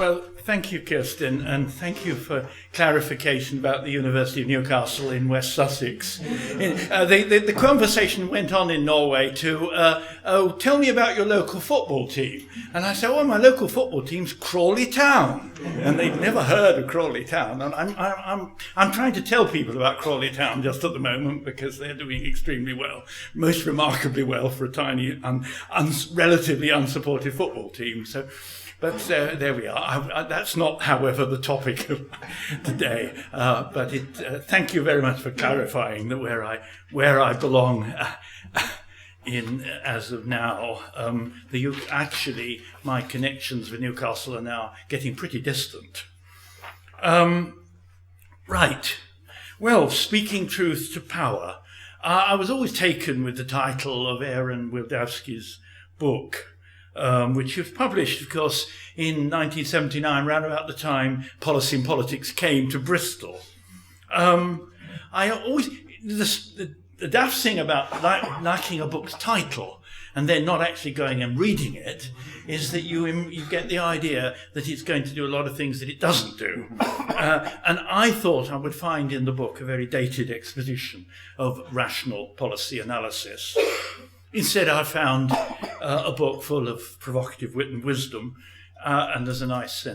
Well, thank you, Kirsten, and thank you for clarification about the University of Newcastle in West Sussex. The conversation went on in Norway to, oh, tell me about your local football team. And I said, oh, my local football team's Crawley Town. And they'd never heard of Crawley Town. And I'm trying to tell people about Crawley Town just at the moment because they're doing extremely well, most remarkably well for a tiny, relatively unsupported football team. But there we are. That's not, however, the topic of today. But thank you very much for clarifying that where I belong in as of now. Actually, my connections with Newcastle are now getting pretty distant. Right. Well, speaking truth to power. I was always taken with the title of Aaron Wildavsky's book. Which was published, of course, in 1979, around about the time Policy and Politics came to Bristol. The daft thing about liking a book's title and then not actually going and reading it is that you get the idea that it's going to do a lot of things that it doesn't do. And I thought I would find in the book a very dated exposition of rational policy analysis. Instead, I found a book full of provocative wit and wisdom, and there's a nice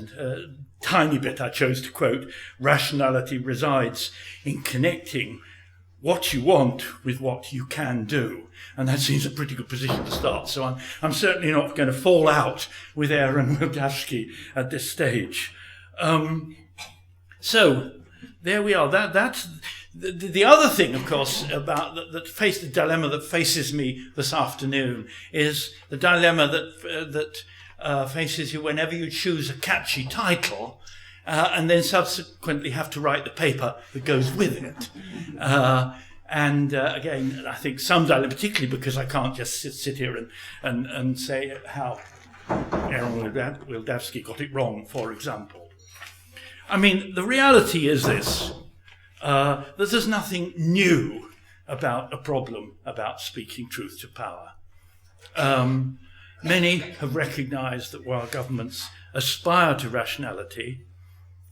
tiny bit I chose to quote: rationality resides in connecting what you want with what you can do. And that seems a pretty good position to start. So I'm certainly not going to fall out with Aaron Wildavsky at this stage. So there we are. That's the other thing, of course, about the dilemma that faces me this afternoon is the dilemma that faces you whenever you choose a catchy title and then subsequently have to write the paper that goes with it. Again, I think some dilemma, particularly because I can't just sit here and say how Aaron Wildavsky got it wrong, for example. I mean, the reality is this. That there's nothing new about a problem about speaking truth to power. Many have recognized that while governments aspire to rationality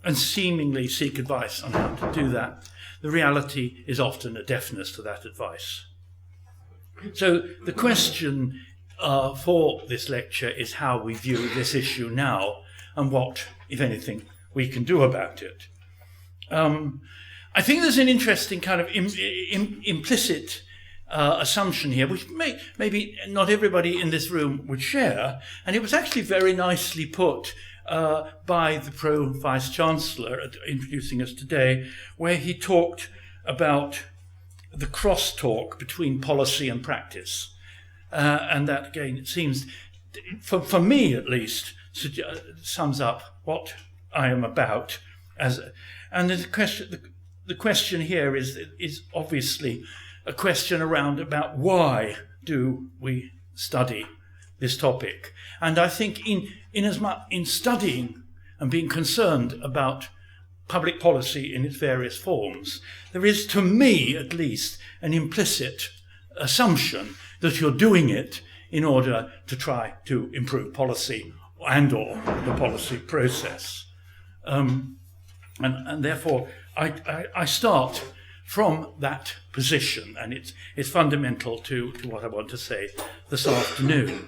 and seemingly seek advice on how to do that, the reality is often a deafness to that advice. So the question for this lecture is how we view this issue now and what, if anything, we can do about it. I think there's an interesting kind of implicit assumption here, which maybe not everybody in this room would share, and it was actually very nicely put by the Pro-Vice-Chancellor introducing us today, where he talked about the crosstalk between policy and practice. And that, again, it seems, for me at least, sums up what I am about. And the question here is obviously a question about why do we study this topic. And I think in studying and being concerned about public policy in its various forms, there is, to me at least, an implicit assumption that you're doing it in order to try to improve policy and/or the policy process. And therefore, I start from that position, and it's fundamental to what I want to say this afternoon.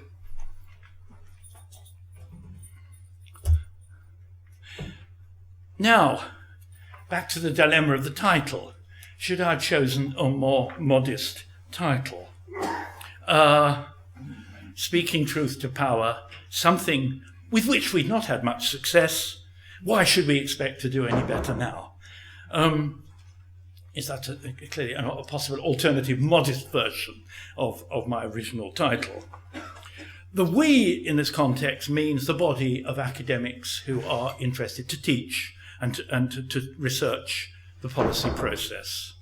Now, back to the dilemma of the title. Should I have chosen a more modest title? Speaking truth to power, something with which we've not had much success. Why should we expect to do any better now? Is that clearly a possible alternative, modest version of my original title? The we in this context means the body of academics who are interested to teach and to research the policy process.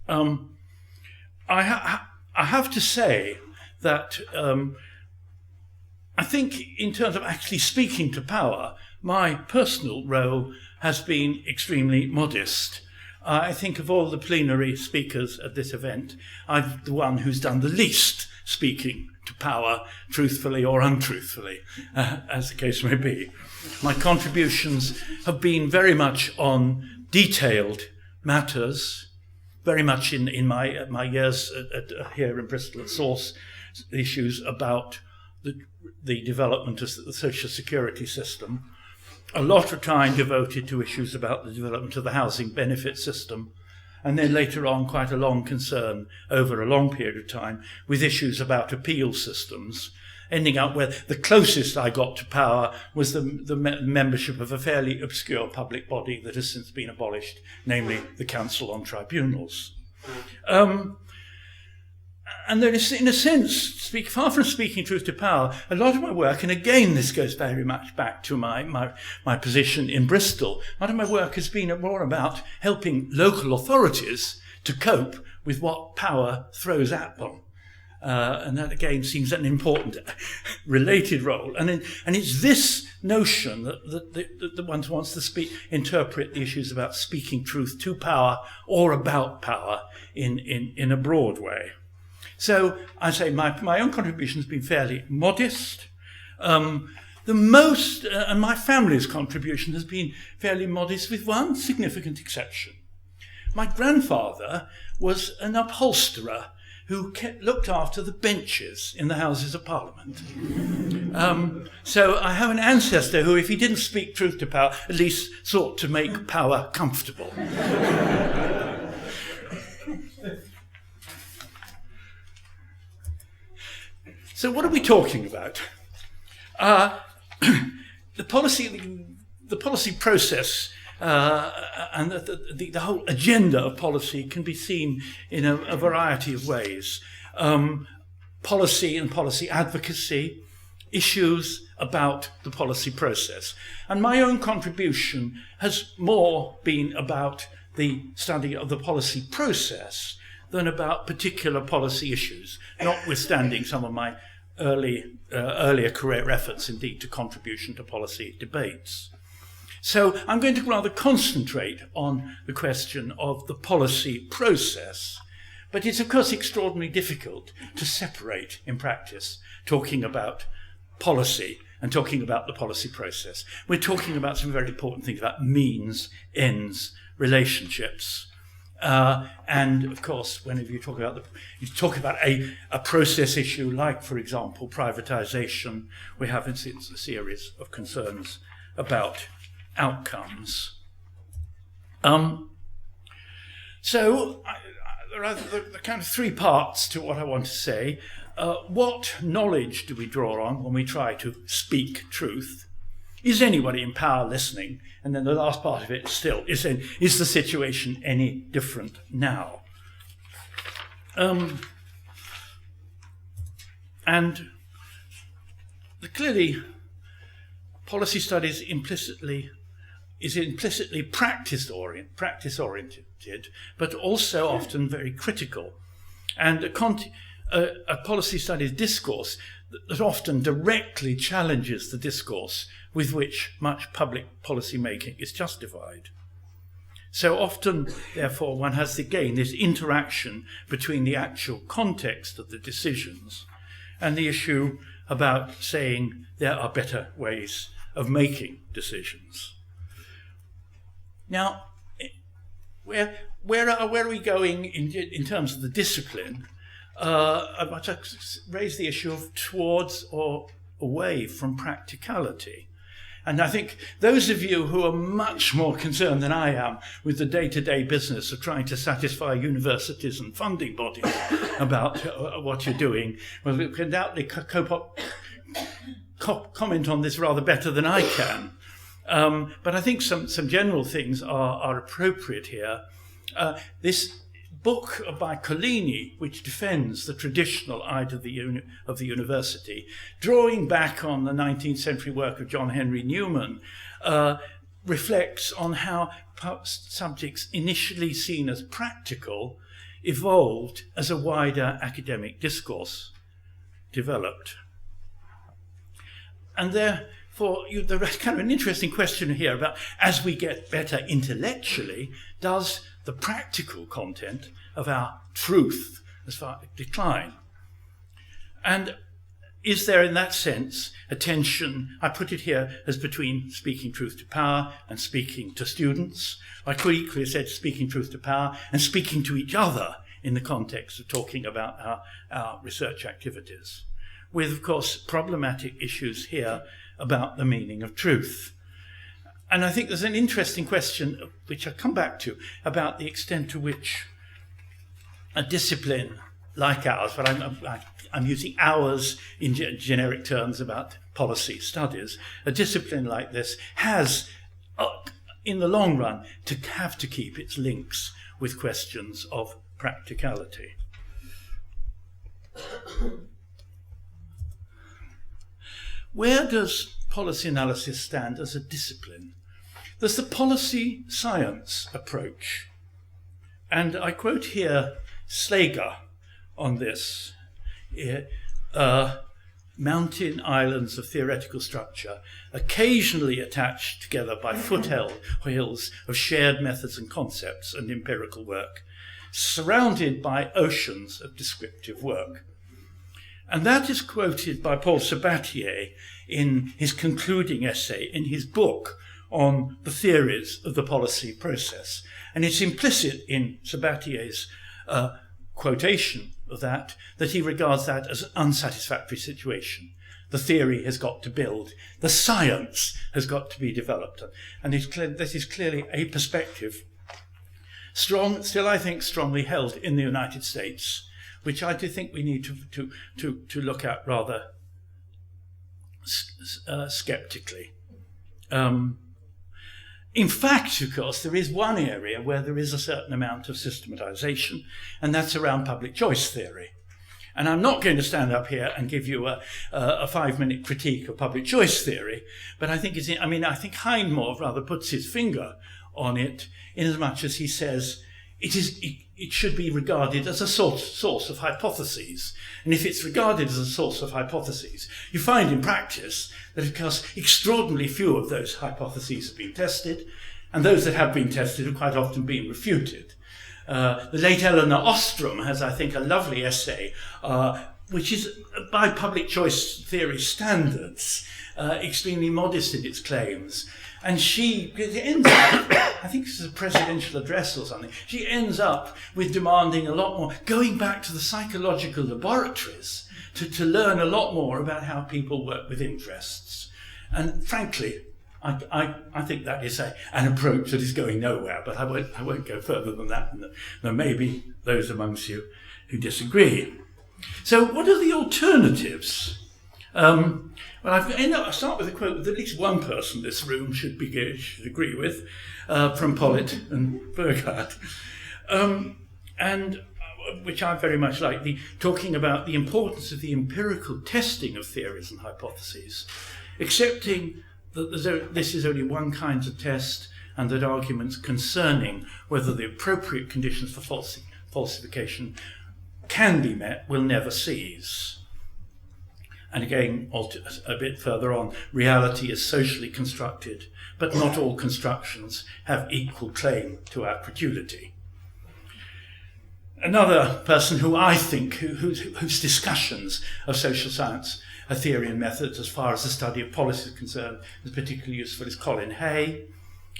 I have to say that I think in terms of actually speaking to power, my personal role has been extremely modest. I think of all the plenary speakers at this event, I'm the one who's done the least speaking to power truthfully or untruthfully, as the case may be. My contributions have been very much on detailed matters, very much in my years here in Bristol at Source, issues about the development of the social security system, a lot of time devoted to issues about the development of the housing benefit system, and then later on quite a long concern over a long period of time with issues about appeal systems, ending up where the closest I got to power was the membership of a fairly obscure public body that has since been abolished, namely the Council on Tribunals. And there is, in a sense, far from speaking truth to power, a lot of my work, and again this goes very much back to my position in Bristol, a lot of my work has been more about helping local authorities to cope with what power throws at them. And that again seems an important related role. And it's this notion that one wants to interpret the issues about speaking truth to power or about power in a broad way. So I say my own contribution has been fairly modest. The most, and my family's contribution has been fairly modest with one significant exception. My grandfather was an upholsterer who looked after the benches in the Houses of Parliament. So I have an ancestor who, if he didn't speak truth to power, at least sought to make power comfortable. So what are we talking about? The policy process and the whole agenda of policy can be seen in a variety of ways. Policy and policy advocacy, issues about the policy process. And my own contribution has more been about the study of the policy process than about particular policy issues, notwithstanding some of my earlier career efforts, indeed, to contribution to policy debates. So I'm going to rather concentrate on the question of the policy process, but it's of course extraordinarily difficult to separate in practice talking about policy and talking about the policy process. We're talking about some very important things about means, ends, relationships. And of course, whenever you talk about a process issue like, for example, privatization, we have a series of concerns about outcomes. So there are the kind of three parts to what I want to say. What knowledge do we draw on when we try to speak truth? Is anybody in power listening? And then the last part of it still is the situation any different now? And clearly, policy studies is implicitly practice-oriented, but also often very critical. And a policy studies discourse that often directly challenges the discourse with which much public policy making is justified. So often, therefore, one has again this interaction between the actual context of the decisions and the issue about saying there are better ways of making decisions. Now, where are we going in terms of the discipline? I'd like to raise the issue of towards or away from practicality. And I think those of you who are much more concerned than I am with the day-to-day business of trying to satisfy universities and funding bodies about what you're doing, well, you can doubtlessly comment on this rather better than I can. But I think some general things are appropriate here. This book by Collini, which defends the traditional idea of the university, drawing back on the 19th century work of John Henry Newman, reflects on how subjects initially seen as practical evolved as a wider academic discourse developed. And therefore, there's kind of an interesting question here about, as we get better intellectually, does the practical content of our truth as far decline? And is there in that sense a tension? I put it here as between speaking truth to power and speaking to students. I could equally have said speaking truth to power and speaking to each other in the context of talking about our research activities, with, of course, problematic issues here about the meaning of truth. And I think there's an interesting question, which I'll come back to, about the extent to which a discipline like ours, but I'm using ours in generic terms about policy studies, a discipline like this has, in the long run, to have to keep its links with questions of practicality. Where does policy analysis stand as a discipline? There's the policy science approach. And I quote here Slager on this. Mountain islands of theoretical structure, occasionally attached together by foothills of shared methods and concepts and empirical work, surrounded by oceans of descriptive work. And that is quoted by Paul Sabatier in his concluding essay in his book on the theories of the policy process. And it's implicit in Sabatier's quotation of that he regards that as an unsatisfactory situation. The theory has got to build. The science has got to be developed. And this is clearly a perspective still I think strongly held in the United States, which I do think we need to look at rather skeptically. In fact, of course, there is one area where there is a certain amount of systematization, and that's around public choice theory. And I'm not going to stand up here and give you a 5-minute critique of public choice theory, but I think I think Hindmore rather puts his finger on it in as much as he says it should be regarded as a source of hypotheses. And if it's regarded as a source of hypotheses, you find in practice that, of course, extraordinarily few of those hypotheses have been tested, and those that have been tested have quite often been refuted. The late Eleanor Ostrom has, I think, a lovely essay, which is, by public choice theory standards, extremely modest in its claims. And she ends up, I think this is a presidential address or something, she ends up with demanding a lot more, going back to the psychological laboratories to learn a lot more about how people work with interests. And frankly, I think that is an approach that is going nowhere, but I won't go further than that. And there may be those amongst you who disagree. So what are the alternatives? Well, I'll start with a quote that at least one person in this room should agree with, from Pollitt and Burkhardt, and which I very much like, talking about the importance of the empirical testing of theories and hypotheses, accepting that this is only one kind of test, and that arguments concerning whether the appropriate conditions for falsification can be met will never cease. And again, a bit further on, reality is socially constructed, but not all constructions have equal claim to our credulity. Another person who I think, whose discussions of social science, theory and methods as far as the study of policy is concerned, is particularly useful is Colin Hay,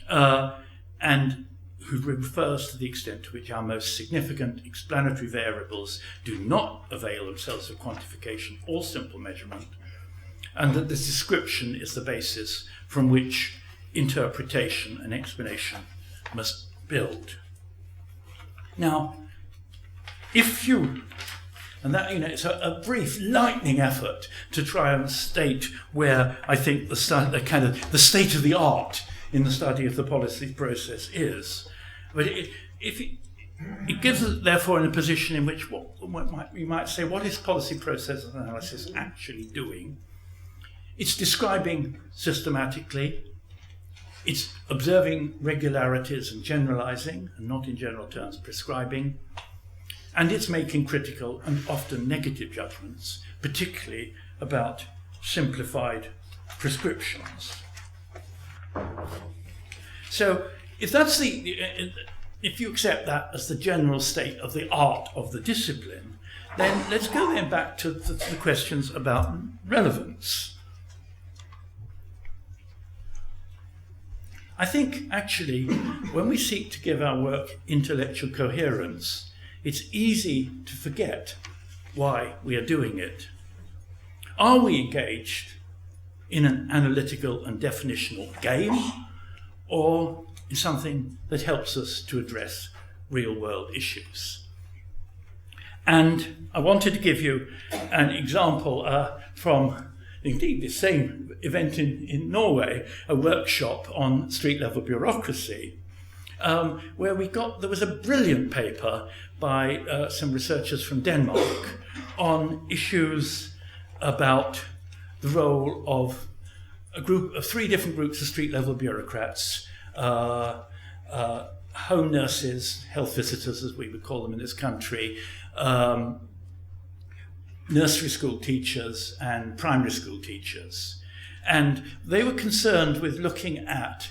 and who refers to the extent to which our most significant explanatory variables do not avail themselves of quantification or simple measurement, and that this description is the basis from which interpretation and explanation must build. Now, it's a brief lightning effort to try and state where I think the state of the art in the study of the policy process is. But it gives us, therefore, in a position in which we might say, what is policy process analysis actually doing? It's describing systematically, it's observing regularities and generalizing, and not in general terms prescribing, and it's making critical and often negative judgments, particularly about simplified prescriptions. So, if you accept that as the general state of the art of the discipline, then let's go then back to the questions about relevance. I think, actually, when we seek to give our work intellectual coherence, it's easy to forget why we are doing it. Are we engaged in an analytical and definitional game, or in something that helps us to address real-world issues? And I wanted to give you an example from indeed the same event in Norway, a workshop on street-level bureaucracy, where there was a brilliant paper by some researchers from Denmark on issues about the role of a group of 3 different groups of street-level bureaucrats, home nurses, health visitors as we would call them in this country, nursery school teachers and primary school teachers. And they were concerned with looking at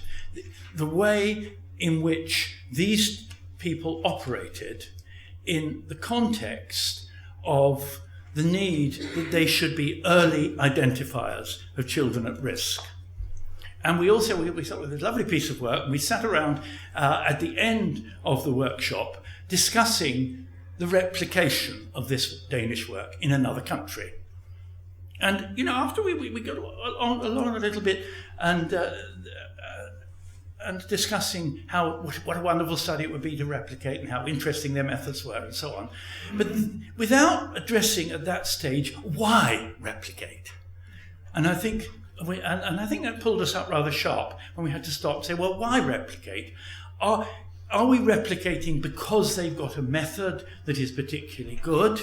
the way in which these people operated in the context of the need that they should be early identifiers of children at risk. And we thought it was a lovely piece of work, and we sat around at the end of the workshop discussing the replication of this Danish work in another country. And, after we got along a little bit and discussing what a wonderful study it would be to replicate and how interesting their methods were and so on. But without addressing at that stage, why replicate? And I think that pulled us up rather sharp when we had to stop and say, well, why replicate? Are we replicating because they've got a method that is particularly good?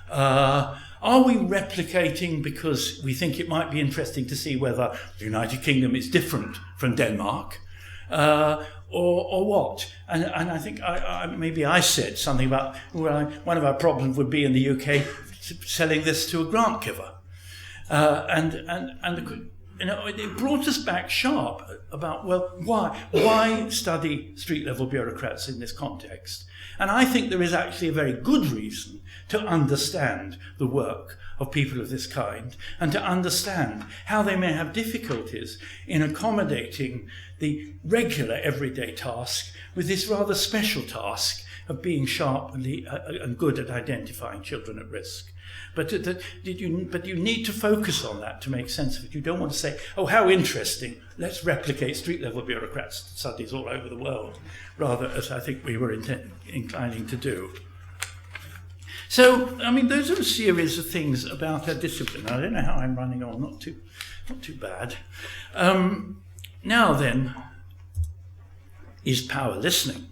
Are we replicating because we think it might be interesting to see whether the United Kingdom is different from Denmark? Or what? And I think maybe I said something about, well, one of our problems would be in the UK selling this to a grant giver. It brought us back sharp about, well, why study street-level bureaucrats in this context? And I think there is actually a very good reason to understand the work of people of this kind and to understand how they may have difficulties in accommodating the regular everyday task with this rather special task of being sharp and good at identifying children at risk. But you need to focus on that to make sense of it. You don't want to say, oh, how interesting, let's replicate street-level bureaucrats studies all over the world, rather as I think we were inclining to do. So, those are a series of things about our discipline. I don't know how I'm running on, not too bad. Now then, is power listening?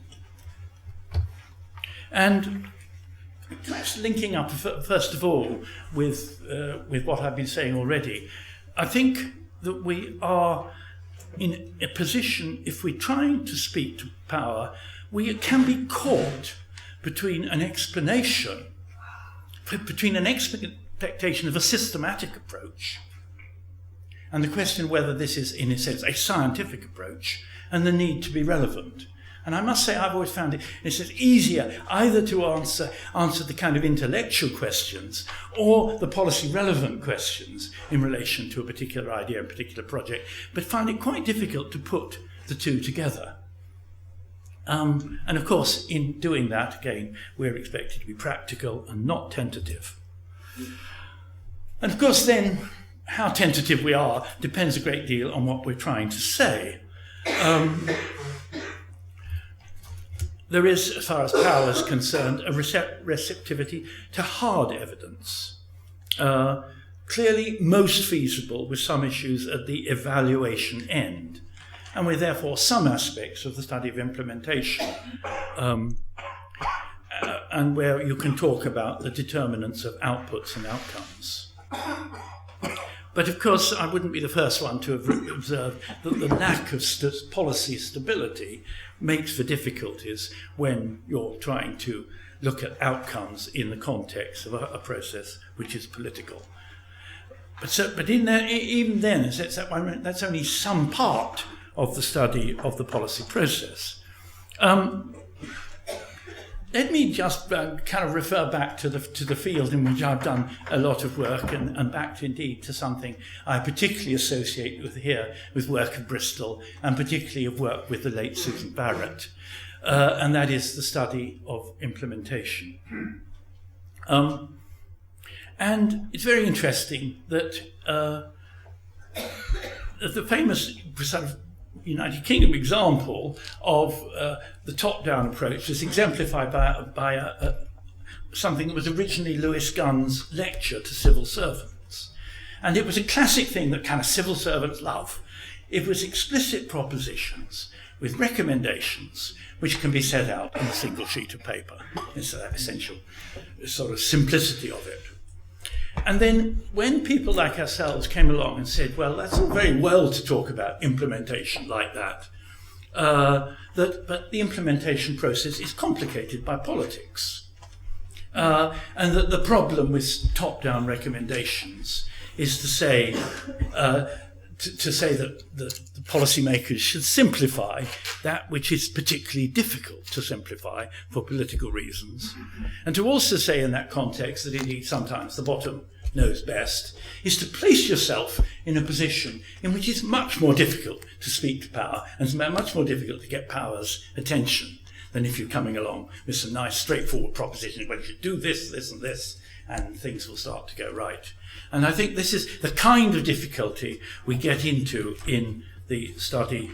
And perhaps linking up, first of all, with what I've been saying already, I think that we are in a position, if we're trying to speak to power, we can be caught between an expectation of a systematic approach and the question whether this is, in a sense, a scientific approach and the need to be relevant. And I must say, I've always found it's easier either to answer the kind of intellectual questions or the policy relevant questions in relation to a particular idea, a particular project, but find it quite difficult to put the two together. And of course, in doing that, again, we're expected to be practical and not tentative. And of course, then, how tentative we are depends a great deal on what we're trying to say. There is, as far as power is concerned, a receptivity to hard evidence. Clearly most feasible with some issues at the evaluation end, and with therefore some aspects of the study of implementation, and where you can talk about the determinants of outputs and outcomes. But of course, I wouldn't be the first one to have observed that the lack of policy stability makes for difficulties when you're trying to look at outcomes in the context of a process which is political. But in there, even then, that's only some part of the study of the policy process. let me just kind of refer back to the field in which I've done a lot of work, and back indeed to something I particularly associate with here, with work at Bristol, and particularly of work with the late Susan Barrett, and that is the study of implementation. And it's very interesting that the famous sort of United Kingdom example of the top-down approach is exemplified by something that was originally Lewis Gunn's lecture to civil servants. And it was a classic thing that kind of civil servants love. It was explicit propositions with recommendations which can be set out on a single sheet of paper. It's that essential sort of simplicity of it. And then when people like ourselves came along and said, well, that's all very well to talk about implementation like that, but the implementation process is complicated by politics. And that the problem with top-down recommendations is to say that the policymakers should simplify that which is particularly difficult to simplify for political reasons. And to also say in that context that indeed sometimes the bottom knows best is to place yourself in a position in which it's much more difficult to speak to power and much more difficult to get power's attention than if you're coming along with some nice straightforward propositions where you should do this, this and this, and things will start to go right. And I think this is the kind of difficulty we get into in the study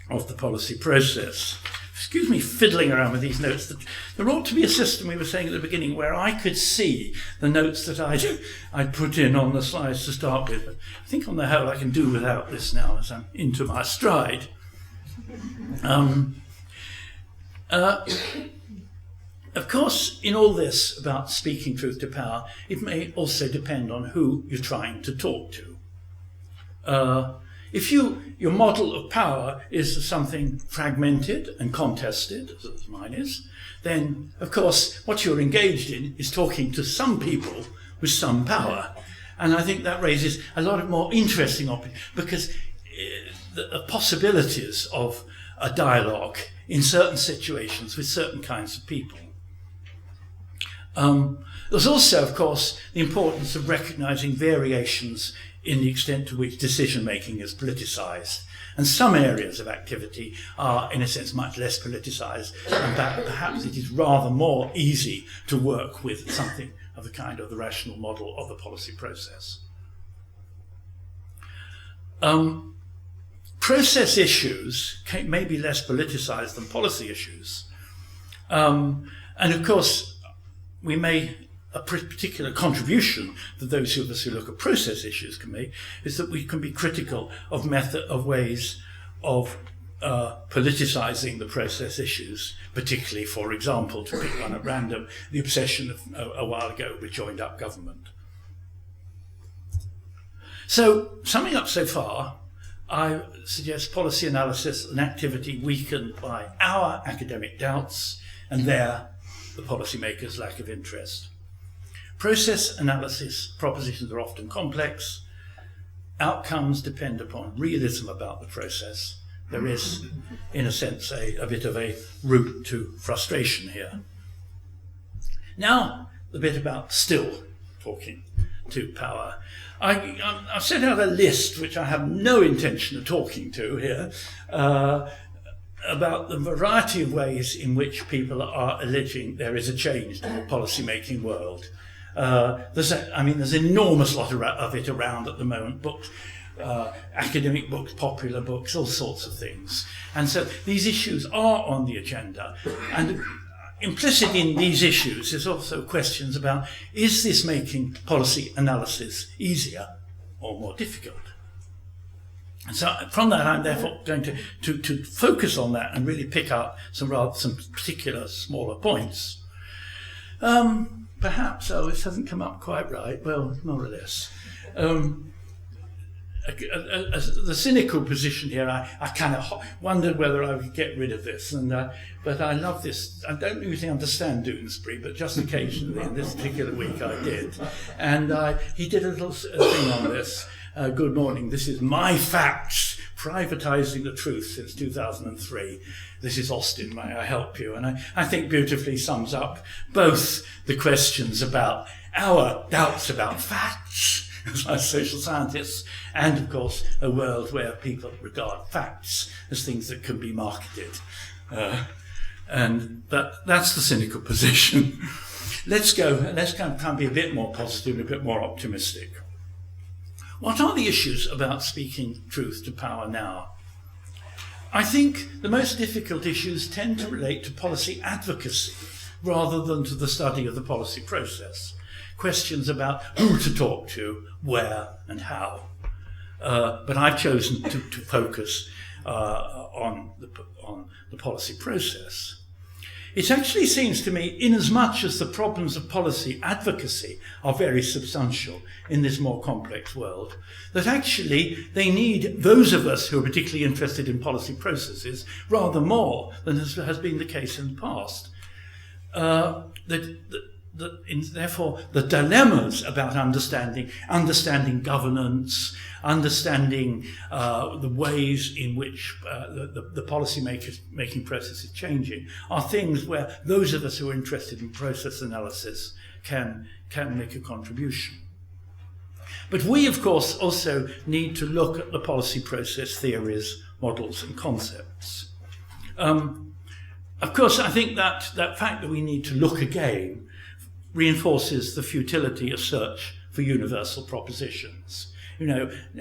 of the policy process. Excuse me fiddling around with these notes. There ought to be a system, we were saying at the beginning, where I could see the notes that I'd put in on the slides to start with. But I think on the whole I can do without this now as I'm into my stride. Of course, in all this about speaking truth to power, it may also depend on who you're trying to talk to. If your model of power is something fragmented and contested, as mine is, then, of course, what you're engaged in is talking to some people with some power. And I think that raises a lot of more interesting opportunities, because the possibilities of a dialogue in certain situations with certain kinds of people. There's also, of course, the importance of recognizing variations in the extent to which decision-making is politicized. And some areas of activity are, in a sense, much less politicized, and perhaps it is rather more easy to work with something of the kind of the rational model of the policy process. Process issues may be less politicized than policy issues. And of course, we may, a particular contribution that those of us who look at process issues can make is that we can be critical of ways of politicizing the process issues, particularly, for example, to pick one at random, the obsession of a while ago with joined up government. So, summing up so far, I suggest policy analysis, an activity weakened by our academic doubts and the policymakers' lack of interest. Process analysis propositions are often complex. Outcomes depend upon realism about the process. There is, in a sense, a bit of a route to frustration here. Now, the bit about still talking to power. I've set out a list, which I have no intention of talking to here, about the variety of ways in which people are alleging there is a change in the policy-making world. There's an enormous lot of it around at the moment, books, academic books, popular books, all sorts of things. And so these issues are on the agenda. And implicit in these issues is also questions about, is this making policy analysis easier or more difficult? And so from that, I'm therefore going to focus on that and really pick up some particular smaller points. Perhaps, this hasn't come up quite right, well, more or less. The cynical position here, I kind of wondered whether I would get rid of this, but I love this. I don't usually understand Doonesbury, but just occasionally in this particular week I did. And he did a little thing on this, Good morning. This is My Facts, Privatising the Truth since 2003. This is Austin, may I help you? And I think beautifully sums up both the questions about our doubts about facts as social scientists, and of course a world where people regard facts as things that can be marketed. And that's the cynical position. Let's kind of be a bit more positive and a bit more optimistic. What are the issues about speaking truth to power now? I think the most difficult issues tend to relate to policy advocacy rather than to the study of the policy process. Questions about who to talk to, where and how. But I've chosen to focus on the policy process. It actually seems to me, inasmuch as the problems of policy advocacy are very substantial in this more complex world, that actually they need those of us who are particularly interested in policy processes rather more than has been the case in the past. Therefore, the dilemmas about understanding governance, understanding the ways in which the policy making process is changing, are things where those of us who are interested in process analysis can make a contribution. But we, of course, also need to look at the policy process theories, models, and concepts. Of course, I think that fact that we need to look again reinforces the futility of search for universal propositions. Newton's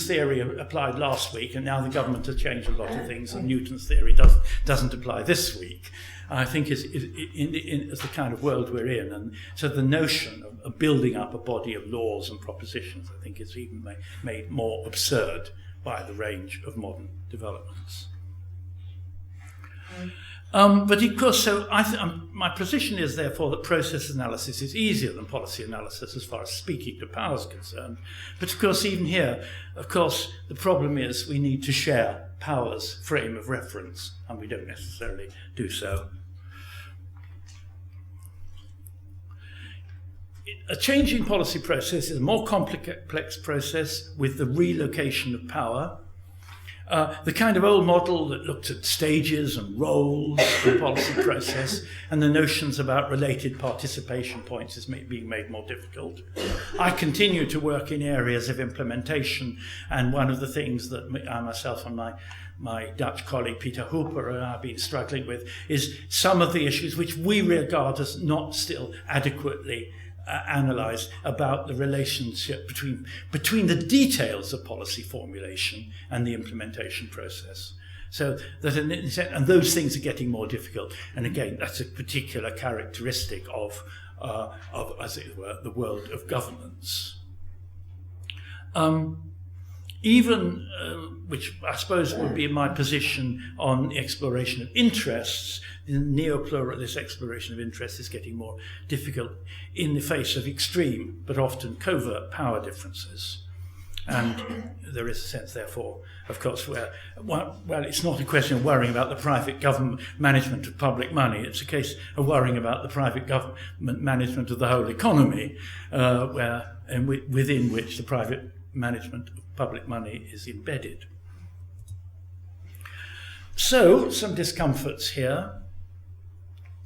theory applied last week, and now the government has changed a lot of things, and Newton's theory doesn't apply this week. I think is the kind of world we're in, and so the notion of building up a body of laws and propositions, I think, is even made more absurd by the range of modern developments. But of course, so my position is therefore that process analysis is easier than policy analysis as far as speaking to power is concerned. But of course, even here, of course, the problem is we need to share power's frame of reference, and we don't necessarily do so. A changing policy process is a more complex process with the relocation of power. The kind of old model that looked at stages and roles in the policy process and the notions about related participation points is being made more difficult. I continue to work in areas of implementation, and one of the things that I myself and my Dutch colleague Peter Hooper and I have been struggling with is some of the issues which we regard as not still adequately analysed about the relationship between the details of policy formulation and the implementation process. So that and those things are getting more difficult. And again, that's a particular characteristic of as it were, the world of governance. Which I suppose would be my position on the exploration of interests, the neo-pluralist exploration of interests is getting more difficult in the face of extreme but often covert power differences. And there is a sense, therefore, of course, where, well, it's not a question of worrying about the private government management of public money. It's a case of worrying about the private government management of the whole economy, within which the private management of public money is embedded. So, some discomforts here.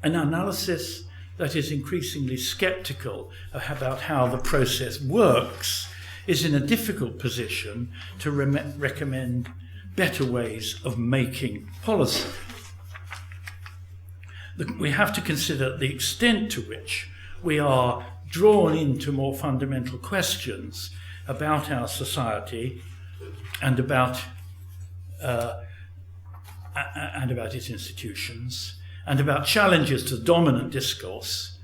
An analysis that is increasingly sceptical about how the process works is in a difficult position to recommend better ways of making policy. We have to consider the extent to which we are drawn into more fundamental questions about our society and about its institutions, and about challenges to dominant discourse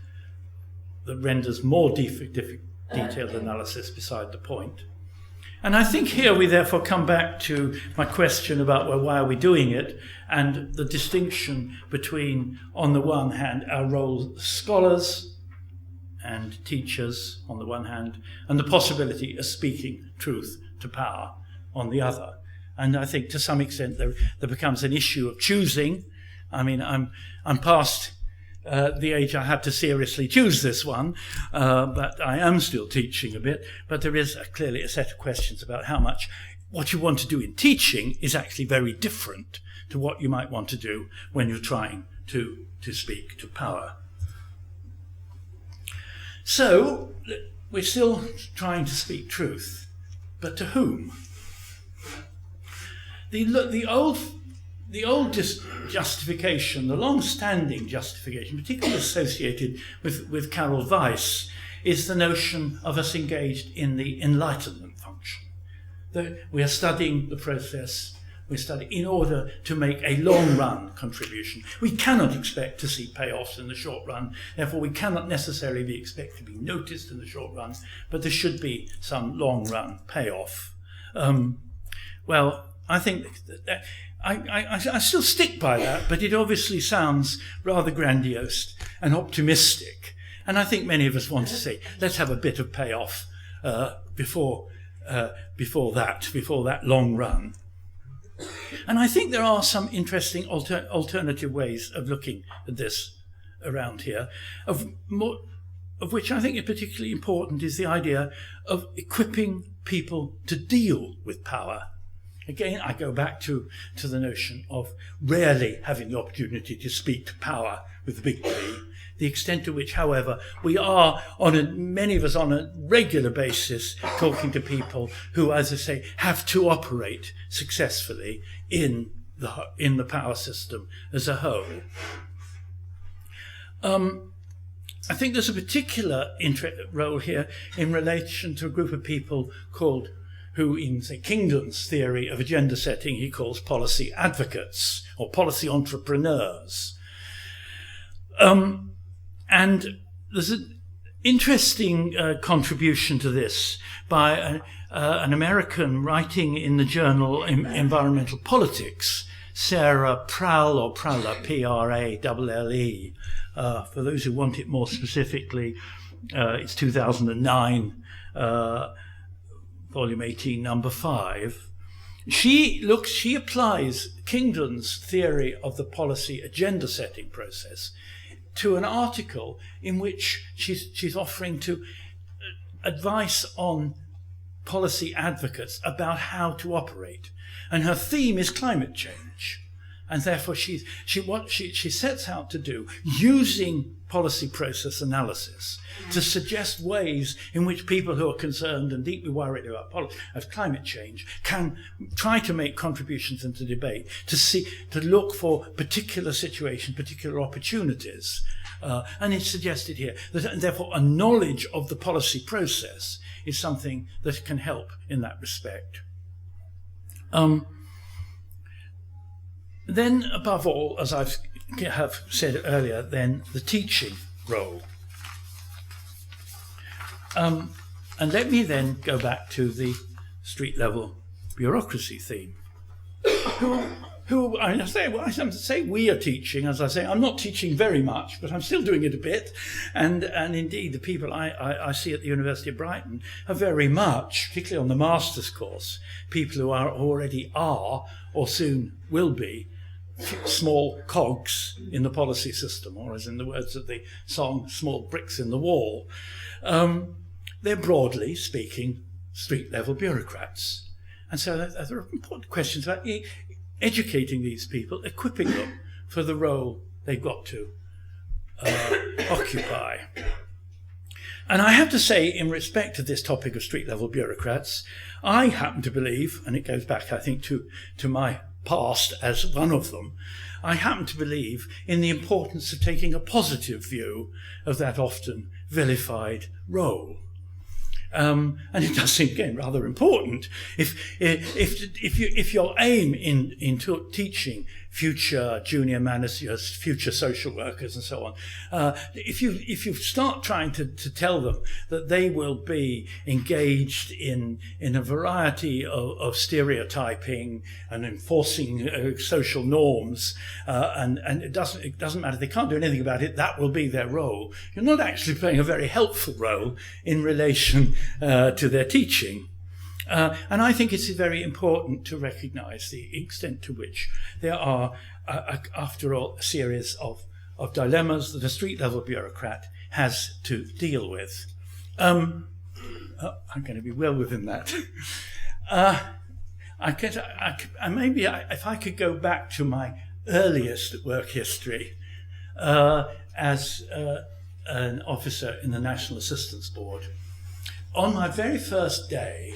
that renders more detailed analysis beside the point. And I think here we therefore come back to my question about, well, why are we doing it, and the distinction between, on the one hand, our role as scholars and teachers on the one hand, and the possibility of speaking truth to power on the other. And I think to some extent there becomes an issue of choosing. I mean, I'm past the age I had to seriously choose this one, but I am still teaching a bit. But there is clearly a set of questions about how much what you want to do in teaching is actually very different to what you might want to do when you're trying to speak to power. So we're still trying to speak truth, but to whom? The old justification, the long-standing justification, particularly associated with Carol Weiss, is the notion of us engaged in the enlightenment function. That we are studying the process, we study in order to make a long-run contribution. We cannot expect to see payoffs in the short run, therefore we cannot necessarily be expected to be noticed in the short run, but there should be some long-run payoff. Well, I think that I still stick by that, but it obviously sounds rather grandiose and optimistic. And I think many of us want to say, let's have a bit of payoff before that long run. And I think there are some interesting alternative ways of looking at this around here, of which I think is particularly important is the idea of equipping people to deal with power. Again, I go back to the notion of rarely having the opportunity to speak to power with the big P, the extent to which, however, we are, many of us on a regular basis, talking to people who, as I say, have to operate successfully in the power system as a whole. I think there's a particular role here in relation to a group of people who in, say, Kingdon's theory of agenda setting, he calls policy advocates or policy entrepreneurs. And there's an interesting contribution to this by an American writing in the journal Environmental Politics, Sarah Pralle, or Pralle, P-R-A-L-L-E. For those who want it more specifically, it's 2009, Volume 18, number 5. She applies Kingdon's theory of the policy agenda setting process to an article in which she's offering to advice on policy advocates about how to operate. And her theme is climate change. And therefore what she sets out to do, using policy process analysis, to suggest ways in which people who are concerned and deeply worried about climate change can try to make contributions into debate, to look for particular situations, particular opportunities. And it's suggested here that therefore a knowledge of the policy process is something that can help in that respect. Then, above all, as I have said earlier, then the teaching role. And let me then go back to the street level bureaucracy theme. Who I say we are teaching, as I say, I'm not teaching very much, but I'm still doing it a bit. And indeed, the people I see at the University of Brighton are very much, particularly on the master's course, people who already are or soon will be small cogs in the policy system, or as in the words of the song, small bricks in the wall. They're broadly speaking street level bureaucrats. And so there are important questions about educating these people, equipping them for the role they've got to occupy. And I have to say, in respect to this topic of street level bureaucrats, I happen to believe, and it goes back, I think, to my past as one of them, I happen to believe in the importance of taking a positive view of that often vilified role. And it does seem, again, rather important. If your aim in teaching future junior managers, future social workers, and so on, if you start trying to tell them that they will be engaged in a variety of stereotyping and enforcing social norms, and it doesn't matter, they can't do anything about it, that will be their role, you're not actually playing a very helpful role in relation to their teaching. And I think it's very important to recognise the extent to which there are, after all, a series of of dilemmas that a street-level bureaucrat has to deal with. I'm going to be well within that. If I could go back to my earliest work history as an officer in the National Assistance Board. On my very first day,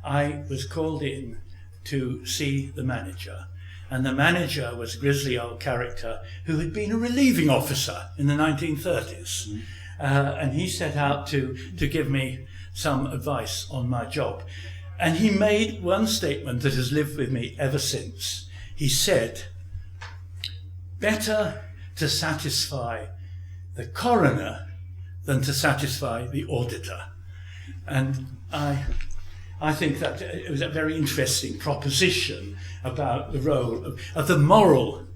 I was called in to see the manager. And the manager was a grisly old character who had been a relieving officer in the 1930s. And he set out to give me some advice on my job. And he made one statement that has lived with me ever since. He said, "Better to satisfy the coroner than to satisfy the auditor." And I think that it was a very interesting proposition about the role of the moral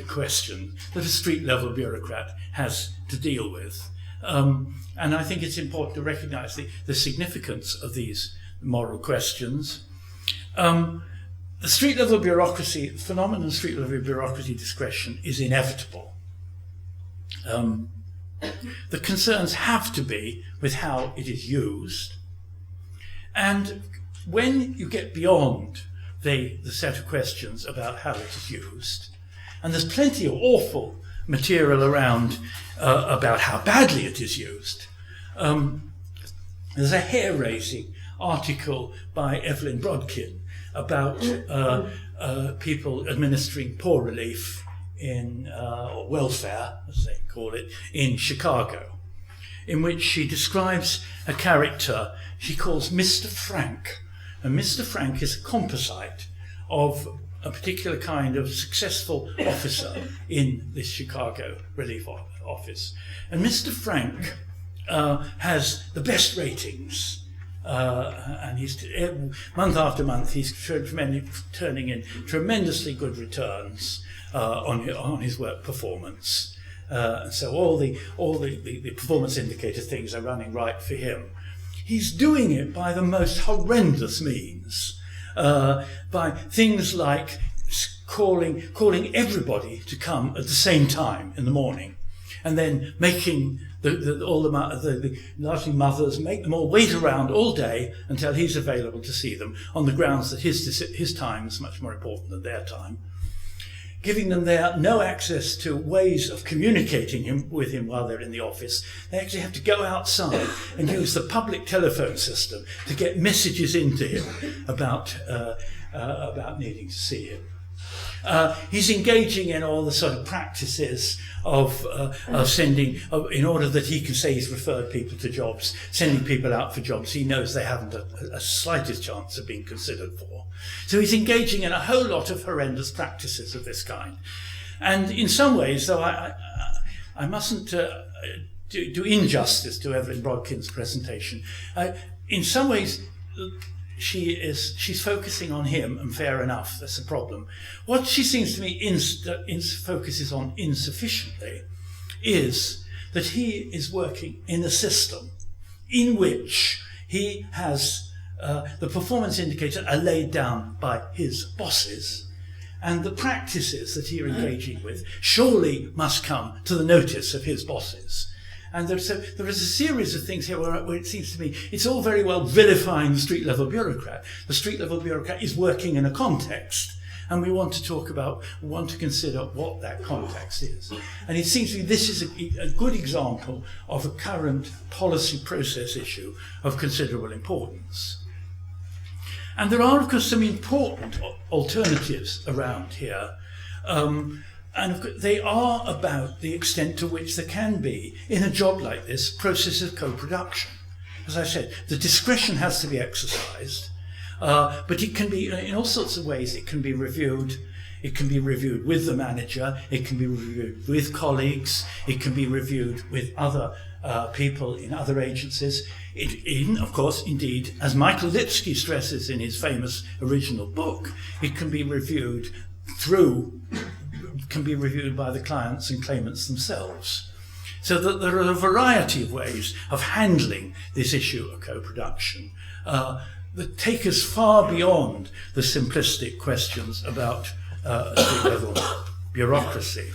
question that a street-level bureaucrat has to deal with. And I think it's important to recognise the significance of these moral questions. The street-level bureaucracy, the phenomenon of street-level bureaucracy discretion is inevitable. The concerns have to be with how it is used. And when you get beyond the set of questions about how it is used, and there's plenty of awful material around about how badly it is used. There's a hair-raising article by Evelyn Brodkin about people administering poor relief or welfare, as they call it, in Chicago, in which she describes a character she calls Mr. Frank. And Mr. Frank is a composite of a particular kind of successful officer in this Chicago relief office. And Mr. Frank has the best ratings. And he's month after month he's turning in tremendously good returns on his work performance. So all the performance indicator things are running right for him. He's doing it by the most horrendous means, by things like calling everybody to come at the same time in the morning, and then making largely mothers, make them all wait around all day until he's available to see them, on the grounds that his time is much more important than their time. Giving them no access to ways of communicating with him while they're in the office. They actually have to go outside and use the public telephone system to get messages into him about needing to see him. He's engaging in all the sort of practices of sending, in order that he can say he's referred people to jobs, sending people out for jobs he knows they haven't a slightest chance of being considered for. So he's engaging in a whole lot of horrendous practices of this kind. And in some ways, though I mustn't do injustice to Evelyn Brodkin's presentation, in some ways she's focusing on him, and fair enough, that's a problem. What she seems to me focuses on insufficiently is that he is working in a system in which he has the performance indicators are laid down by his bosses, and the practices that you're engaging with surely must come to the notice of his bosses. And there is a series of things here where it seems to me it's all very well vilifying the street-level bureaucrat. The street-level bureaucrat is working in a context, and we want to consider what that context is. And it seems to me this is a good example of a current policy process issue of considerable importance. And there are, of course, some important alternatives around here. And they are about the extent to which there can be, in a job like this, process of co-production. As I said, the discretion has to be exercised, but it can be, in all sorts of ways, it can be reviewed. It can be reviewed with the manager, it can be reviewed with colleagues, it can be reviewed with other people in other agencies. Of course, indeed, as Michael Lipsky stresses in his famous original book, it can be reviewed by the clients and claimants themselves. So that there are a variety of ways of handling this issue of co-production that take us far beyond the simplistic questions about street-level bureaucracy.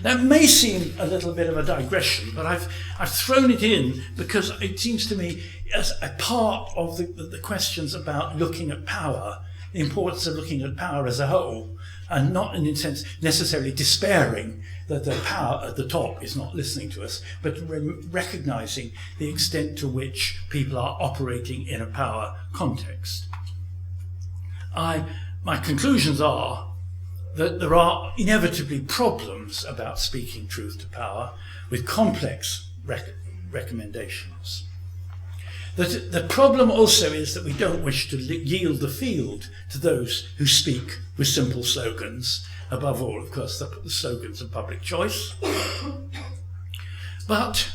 That may seem a little bit of a digression, but I've thrown it in because it seems to me as a part of the questions about looking at power, the importance of looking at power as a whole, and not in a sense necessarily despairing that the power at the top is not listening to us, but recognizing the extent to which people are operating in a power context. My conclusions are that there are inevitably problems about speaking truth to power with complex recommendations. The problem also is that we don't wish to yield the field to those who speak with simple slogans, above all, of course, the slogans of public choice. But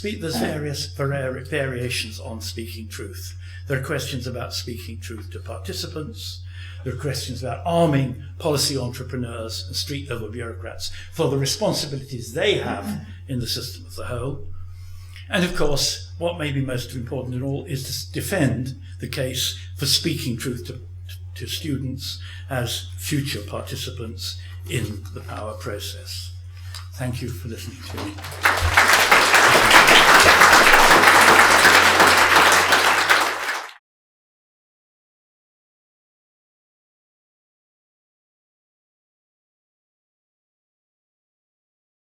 there's various variations on speaking truth. There are questions about speaking truth to participants. There are questions about arming policy entrepreneurs and street-level bureaucrats for the responsibilities they have in the system as a whole. And of course, what may be most important in all is to defend the case for speaking truth to students as future participants in the power process. Thank you for listening to me.